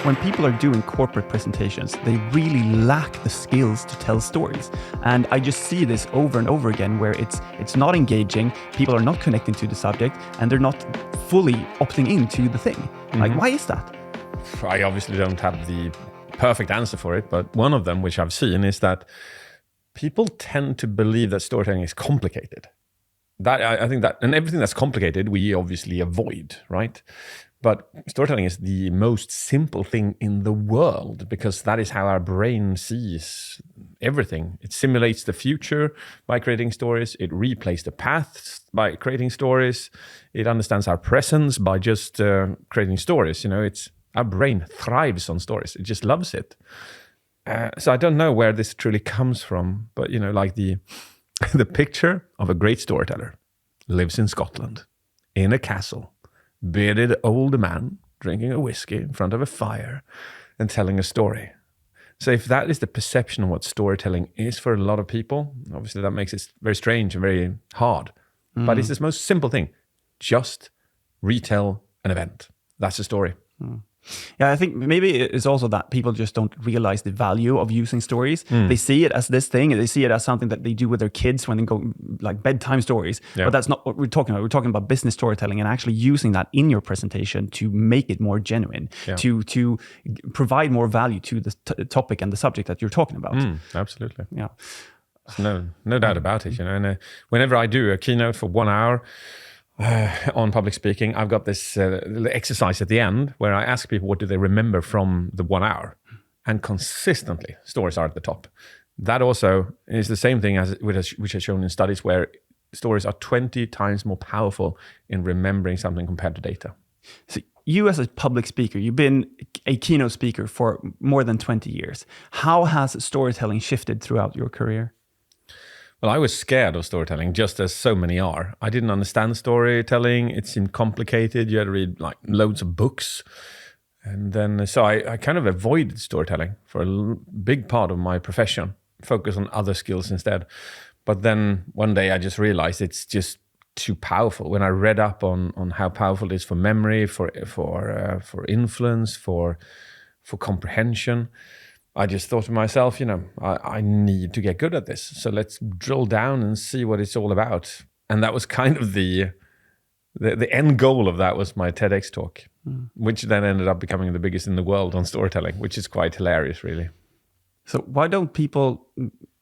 when people are doing corporate presentations, they really lack the skills to tell stories. And I just see this over and over again where it's not engaging, people are not connecting to the subject, and they're not fully opting into the thing. Like, why is that? I obviously don't have the perfect answer for it, but one of them, which I've seen, is that people tend to believe that storytelling is complicated. That I think that, and everything that's complicated, we obviously avoid, right? But storytelling is the most simple thing in the world because that is how our brain sees everything. It simulates the future by creating stories. It replays the past by creating stories. It understands our presence by just creating stories. You know, it's our brain thrives on stories. It just loves it. So I don't know where this truly comes from, but you know, like the picture of a great storyteller lives in Scotland in a castle. Bearded old man drinking a whiskey in front of a fire and telling a story. So if that is the perception of what storytelling is for a lot of people, obviously that makes it very strange and very hard. But it's the most simple thing. Just retell an event. That's the story. Yeah, I think maybe it's also that people just don't realize the value of using stories. They see it as this thing, and they see it as something that they do with their kids when they go, like bedtime stories. Yeah. But that's not what we're talking about. We're talking about business storytelling and actually using that in your presentation to make it more genuine, to provide more value to the topic and the subject that you're talking about. Absolutely. Yeah. No doubt about it. You know, and whenever I do a keynote for 1 hour, on public speaking, I've got this little exercise at the end where I ask people what do they remember from the 1 hour, and consistently stories are at the top. That also is the same thing as which is shown in studies where stories are 20 times more powerful in remembering something compared to data. So you as a public speaker, you've been a keynote speaker for more than 20 years. How has storytelling shifted throughout your career? Well, I was scared of storytelling, just as so many are. I didn't understand storytelling. It seemed complicated. You had to read like loads of books. And then, so I kind of avoided storytelling for a big part of my profession, focus on other skills instead. But then one day I just realized it's just too powerful. When I read up on how powerful it is for memory, for influence, for comprehension, I just thought to myself, you know, I need to get good at this. So let's drill down and see what it's all about. And that was kind of the end goal of that was my TEDx talk, which then ended up becoming the biggest in the world on storytelling, which is quite hilarious, really. So why don't people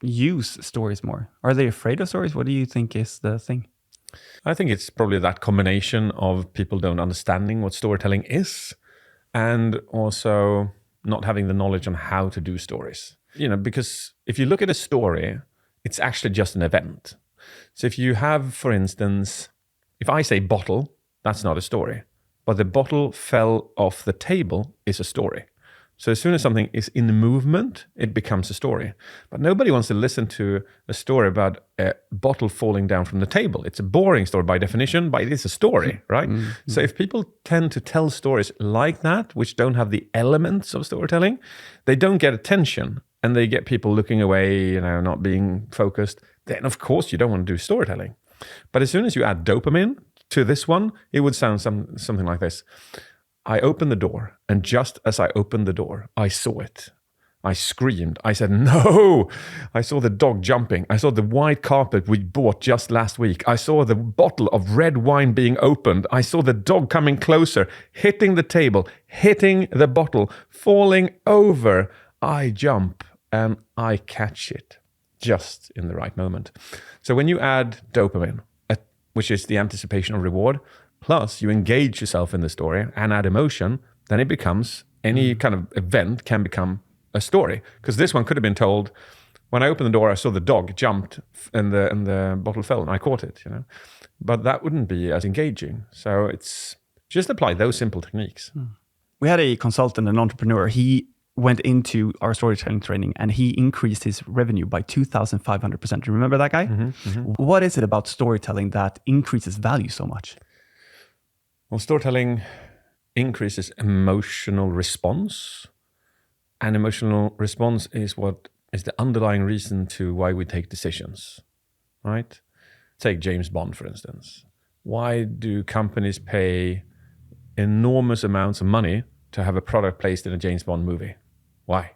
use stories more? Are they afraid of stories? What do you think is the thing? I think it's probably that combination of people don't understanding what storytelling is and also not having the knowledge on how to do stories. You know, because if you look at a story, it's actually just an event. So if you have, for instance, if I say bottle, that's not a story. But the bottle fell off the table is a story. So as soon as something is in movement, it becomes a story. But nobody wants to listen to a story about a bottle falling down from the table. It's a boring story by definition, but it is a story, right? So if people tend to tell stories like that, which don't have the elements of storytelling, they don't get attention and they get people looking away, you know, not being focused. Then of course you don't want to do storytelling. But as soon as you add dopamine to this one, it would sound something like this. I opened the door, and just as I opened the door, I saw it. I screamed. I said, no! I saw the dog jumping. I saw the white carpet we bought just last week. I saw the bottle of red wine being opened. I saw the dog coming closer, hitting the table, hitting the bottle, falling over. I jump, and I catch it just in the right moment. So when you add dopamine, which is the anticipation of reward, plus you engage yourself in the story and add emotion, then it becomes, any kind of event can become a story. Because this one could have been told, when I opened the door, I saw the dog jumped and the bottle fell and I caught it, you know. But that wouldn't be as engaging. So it's just apply those simple techniques. We had a consultant, an entrepreneur. He went into our storytelling training and he increased his revenue by 2,500%. Do you remember that guy? What is it about storytelling that increases value so much? Well, storytelling increases emotional response, and emotional response is what is the underlying reason to why we take decisions, right? Take James Bond, for instance. Why do companies pay enormous amounts of money to have a product placed in a James Bond movie. Why?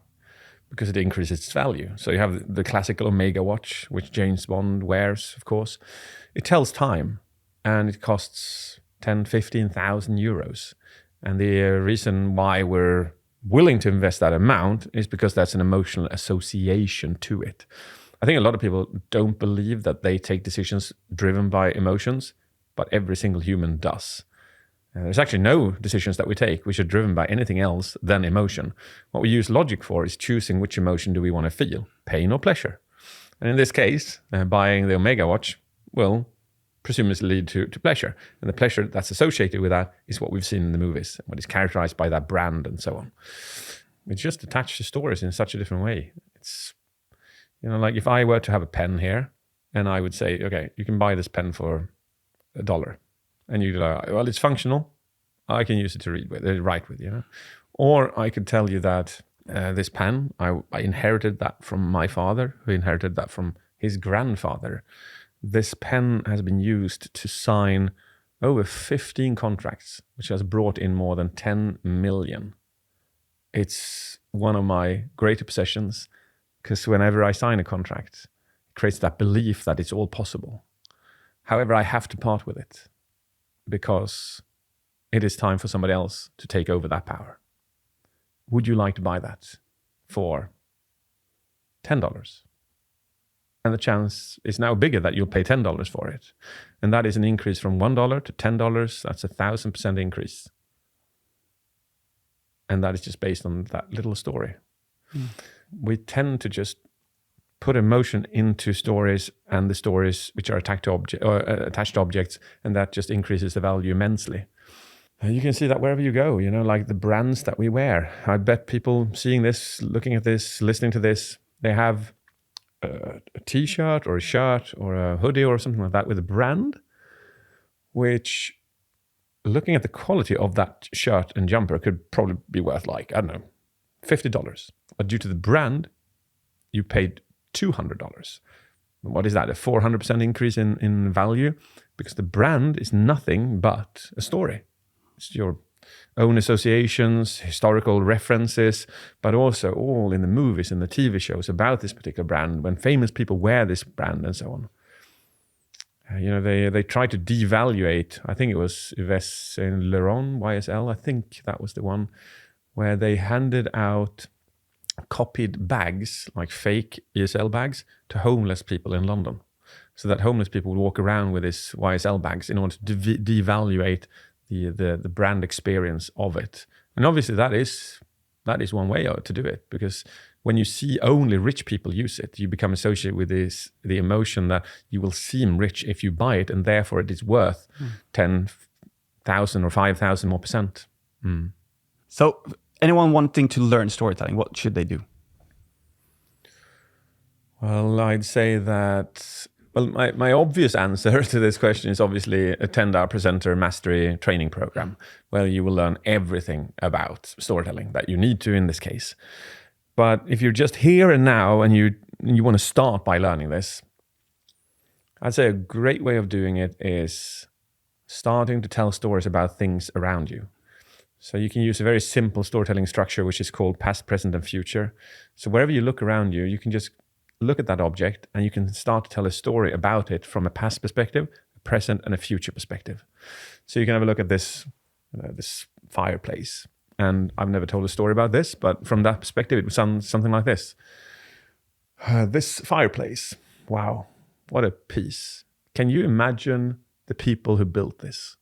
Because it increases its value. So you have the classical Omega watch, which James Bond wears, of course. It tells time, and it costs 10, 15,000 euros. And the reason why we're willing to invest that amount is because that's an emotional association to it. I think a lot of people don't believe that they take decisions driven by emotions, but every single human does. There's actually no decisions that we take which are driven by anything else than emotion. What we use logic for is choosing which emotion do we want to feel, pain or pleasure. And in this case, buying the Omega watch will presumably lead to pleasure. And the pleasure that's associated with that is what we've seen in the movies, what is characterized by that brand and so on. It's just attached to stories in such a different way. It's, like if I were to have a pen here and I would say, okay, you can buy this pen for $1. And you'd like, well, it's functional. I can use it to write with, Or I could tell you that this pen, I inherited that from my father, who inherited that from his grandfather. This pen has been used to sign over 15 contracts, which has brought in more than 10 million. It's one of my greater possessions, because whenever I sign a contract, it creates that belief that it's all possible. However, I have to part with it, because it is time for somebody else to take over that power. Would you like to buy that for $10? And the chance is now bigger that you'll pay $10 for it. And that is an increase from $1 to $10. That's 1,000% increase. And that is just based on that little story. We tend to just put emotion into stories, and the stories which are attached to objects, and that just increases the value immensely. And you can see that wherever you go, like the brands that we wear. I bet people seeing this, looking at this, listening to this, they have a t-shirt or a shirt or a hoodie or something like that with a brand, which, looking at the quality of that shirt and jumper, could probably be worth $50. But due to the brand, you paid $200. What is that? A 400% increase in value, because the brand is nothing but a story. It's your own associations, historical references, but also all in the movies and the TV shows about this particular brand, when famous people wear this brand and so on. They try to devaluate, I think it was Yves Saint Laurent, YSL, I think that was the one, where they handed out copied bags, like fake ESL bags, to homeless people in London. So that homeless people would walk around with these YSL bags in order to devaluate the brand experience of it. And obviously that is one way to do it, because when you see only rich people use it, you become associated with the emotion that you will seem rich if you buy it, and therefore it is worth 10,000 or 5,000 more percent. So anyone wanting to learn storytelling, what should they do? Well, I'd say that, my obvious answer to this question is obviously attend our Presenter Mastery training program, where you will learn everything about storytelling that you need to in this case. But if you're just here and now and you want to start by learning this, I'd say a great way of doing it is starting to tell stories about things around you. So you can use a very simple storytelling structure, which is called past, present, and future. So wherever you look around you, you can just look at that object and you can start to tell a story about it from a past perspective, a present, and a future perspective. So you can have a look at this fireplace. And I've never told a story about this, but from that perspective, it would sound something like this. This fireplace, wow, what a piece. Can you imagine the people who built this?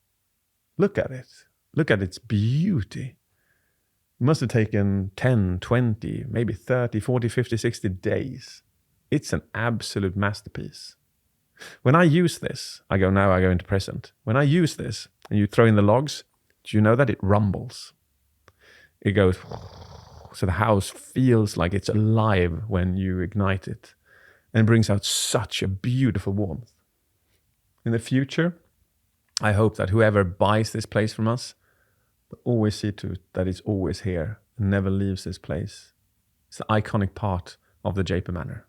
Look at it. Look at its beauty. It must have taken 10, 20, maybe 30, 40, 50, 60 days. It's an absolute masterpiece. When I use this, I go into present. When I use this and you throw in the logs, do you know that it rumbles? It goes, so the house feels like it's alive when you ignite it, and brings out such a beautiful warmth. In the future, I hope that whoever buys this place from us will always see to it that it's always here and never leaves this place. It's the iconic part of the Japer Manor.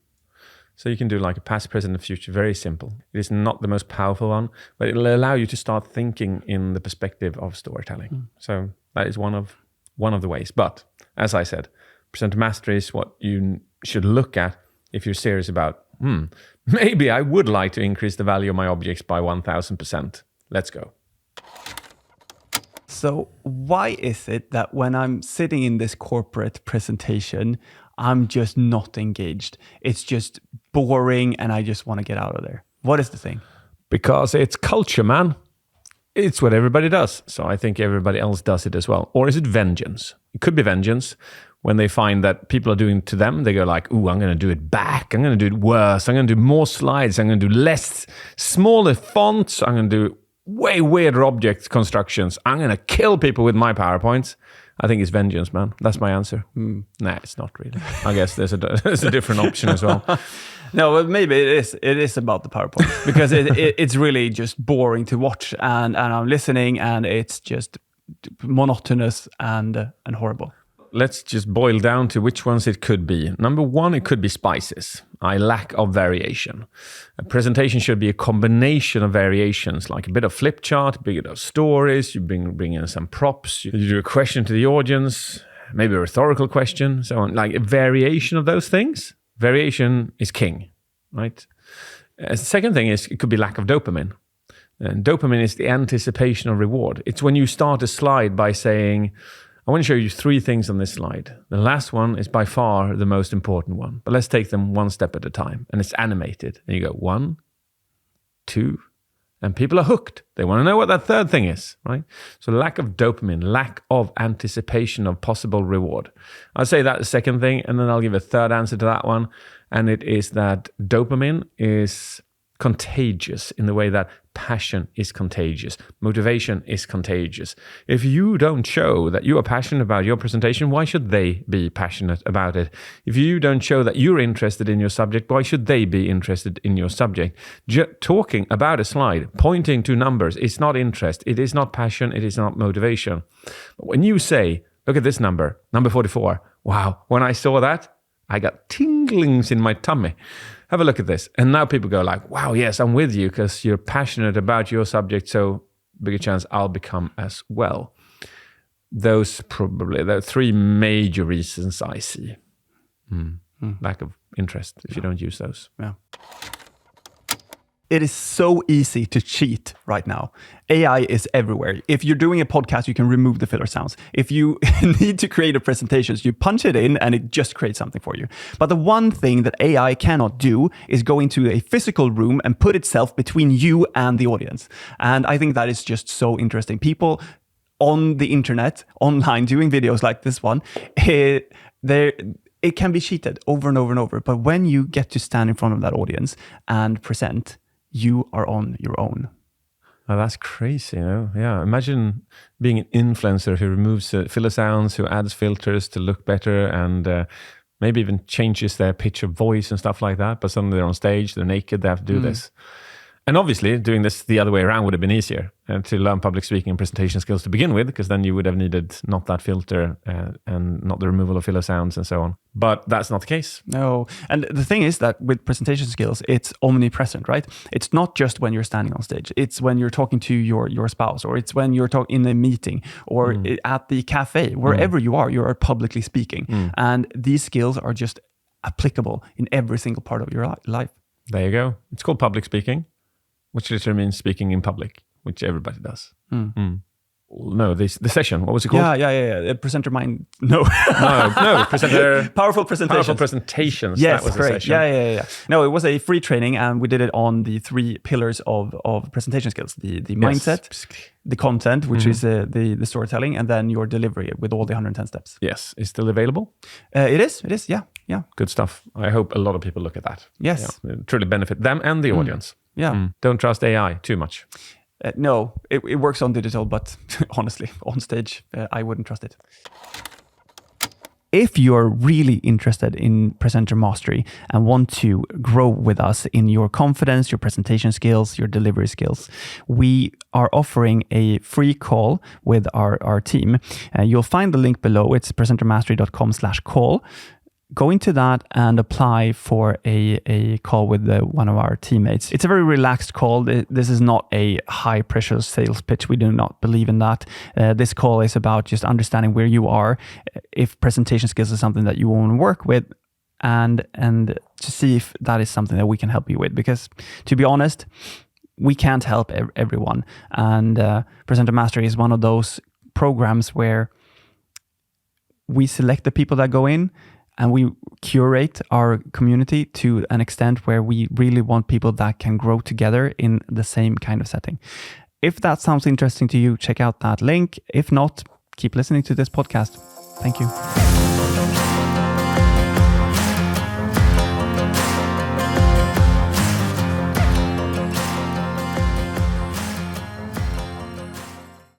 So you can do like a past, present, and future, very simple. It is not the most powerful one, but it'll allow you to start thinking in the perspective of storytelling. So that is one of one of the ways. But as I said, presenter mastery is what you should look at if you're serious about, maybe I would like to increase the value of my objects by 1000%. Let's go. So why is it that when I'm sitting in this corporate presentation, I'm just not engaged? It's just boring and I just want to get out of there. What is the thing? Because it's culture, man. It's what everybody does. So I think everybody else does it as well. Or is it vengeance? It could be vengeance. When they find that people are doing it to them, they go like, ooh, I'm going to do it back. I'm going to do it worse. I'm going to do more slides. I'm going to do less, smaller fonts. I'm going to do way weirder object constructions. I'm going to kill people with my PowerPoints. I think it's vengeance, man. That's my answer. Nah, it's not really. I guess there's a different option as well. No, but maybe it is about the PowerPoint because it's really just boring to watch, and I'm listening, and it's just monotonous and horrible. Let's just boil down to which ones it could be. Number one, it could be spices. Lack of variation. A presentation should be a combination of variations, like a bit of flip chart, a bit of stories, you bring in some props, you do a question to the audience, maybe a rhetorical question, so on. Like a variation of those things. Variation is king, right? The second thing is it could be lack of dopamine. And dopamine is the anticipation of reward. It's when you start a slide by saying, I want to show you 3 things on this slide. The last one is by far the most important one, but let's take them one step at a time. And it's animated. And you go 1, 2, and people are hooked. They want to know what that third thing is, right? So lack of dopamine, lack of anticipation of possible reward. I'll say that the second thing, and then I'll give a third answer to that one. And it is that dopamine is contagious in the way that passion is contagious. Motivation is contagious. If you don't show that you are passionate about your presentation, why should they be passionate about it? If you don't show that you're interested in your subject, why should they be interested in your subject? Talking about a slide, pointing to numbers, is not interest. It is not passion. It is not motivation. But when you say, look at this number 44. Wow, when I saw that, I got tinglings in my tummy. Have a look at this. And now people go like, wow, yes, I'm with you because you're passionate about your subject, so bigger chance I'll become as well. Those probably the 3 major reasons I see. Lack of interest if you don't use those. Yeah. It is so easy to cheat right now. AI is everywhere. If you're doing a podcast, you can remove the filler sounds. If you need to create a presentation, you punch it in and it just creates something for you. But the one thing that AI cannot do is go into a physical room and put itself between you and the audience. And I think that is just so interesting. People on the internet, online, doing videos like this one, it can be cheated over and over and over. But when you get to stand in front of that audience and present, you are on your own. Oh, that's crazy, you know? Yeah, imagine being an influencer who removes filler sounds, who adds filters to look better, and maybe even changes their pitch of voice and stuff like that. But suddenly they're on stage, they're naked, they have to do this. And obviously, doing this the other way around would have been easier to learn public speaking and presentation skills to begin with, because then you would have needed not that filter and not the removal of filler sounds and so on. But that's not the case. No. And the thing is that with presentation skills, it's omnipresent, right? It's not just when you're standing on stage. It's when you're talking to your spouse, or it's when you're in a meeting, or at the cafe, wherever you are publicly speaking. And these skills are just applicable in every single part of your life. There you go. It's called public speaking, which literally means speaking in public, which everybody does. No, the session, what was it called? Yeah. Presenter mind. No, presenter. Powerful presentations. Powerful presentations. Yes, that was correct. the session. Yeah. No, it was a free training, and we did it on the 3 pillars of presentation skills: the mindset, the content, which is the storytelling, and then your delivery with all the 110 steps. Yes, it's still available. It is. Yeah. Good stuff. I hope a lot of people look at that. Yes, it truly benefit them and the audience. Yeah. Don't trust AI too much. No, it works on digital, but honestly, on stage, I wouldn't trust it. If you're really interested in presenter mastery and want to grow with us in your confidence, your presentation skills, your delivery skills, we are offering a free call with our team. You'll find the link below. It's presentermastery.com/call. go into that and apply for a call with one of our teammates. It's a very relaxed call. This is not a high pressure sales pitch. We do not believe in that. This call is about just understanding where you are, if presentation skills is something that you want to work with, and to see if that is something that we can help you with. Because to be honest, we can't help everyone. And Presenter Mastery is one of those programs where we select the people that go in, and we curate our community to an extent where we really want people that can grow together in the same kind of setting. If that sounds interesting to you, check out that link. If not, keep listening to this podcast. Thank you.